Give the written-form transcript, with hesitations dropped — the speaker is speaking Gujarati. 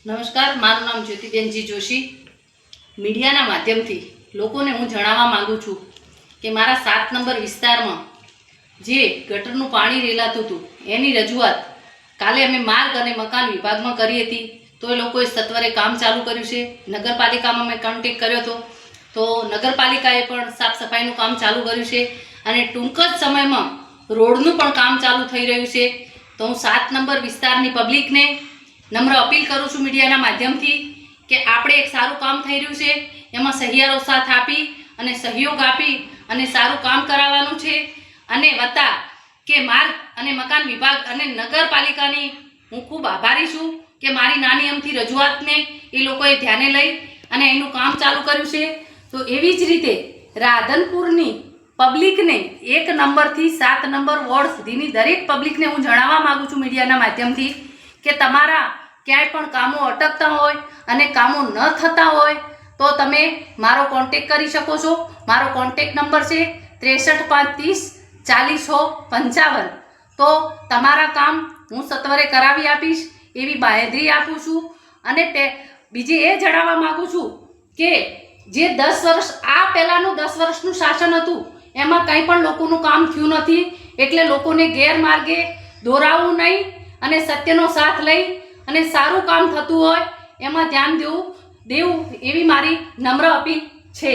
નમસ્કાર, મારું નામ જ્યોતિબેનજી જોશી। મીડિયાના માધ્યમથી લોકોને હું જણાવવા માંગુ છું કે મારા 7 નંબર વિસ્તારમાં જે ગટરનું પાણી રેલાતું હતું એની રજૂઆત કાલે અમે માર્ગ અને મકાન વિભાગમાં કરી હતી, તો એ લોકોએ સત્વરે કામ ચાલુ કર્યું છે। નગરપાલિકામાં મેં કોન્ટેક્ટ કર્યો હતો, તો નગરપાલિકાએ પણ સાફ સફાઈનું કામ ચાલુ કર્યું છે અને ટૂંક જ સમયમાં રોડનું પણ કામ ચાલુ થઈ રહ્યું છે। તો હું 7 નંબર વિસ્તારની પબ્લિકને નમ્ર અપીલ કરું છું મીડિયાના માધ્યમથી કે આપણે એક સારું કામ થઈ રહ્યું છે, એમાં સહિયારો સાથ આપી અને સહયોગ આપી અને સારું કામ કરાવવાનું છે। અને વત્તા કે માર્ગ અને મકાન વિભાગ અને નગરપાલિકાની હું ખૂબ આભારી છું કે મારી નાની અમથી રજૂઆતને એ લોકોએ ધ્યાને લઈ અને એનું કામ ચાલુ કર્યું છે। તો એવી જ રીતે રાધનપુરની પબ્લિકને 1 નંબરથી 7 નંબર વોર્ડ સુધીની દરેક પબ્લિકને હું જણાવવા માગું છું મીડિયાના માધ્યમથી કે તમારા ક્યાંય પણ કામો અટકતા હોય અને કામો ન થતા હોય તો તમે મારો કોન્ટેક્ટ કરી શકો છો। મારો કોન્ટેક્ટ નંબર છે 63 530 40 55। તો તમારા કામ હું સત્વરે કરાવી આપીશ એવી બાંહેધરી આપું છું। અને બીજી એ જણાવવા માગું છું કે જે 10 વર્ષ આ પહેલાંનું 10 વર્ષનું શાસન હતું એમાં કંઈ પણ લોકોનું કામ થયું નથી, એટલે લોકોને ગેરમાર્ગે દોરાવવું નહીં અને સત્યનો સાથ લઈ અને સારું કામ થતું હોય એમાં ધ્યાન દેવું એવી મારી નમ્ર અપીલ છે।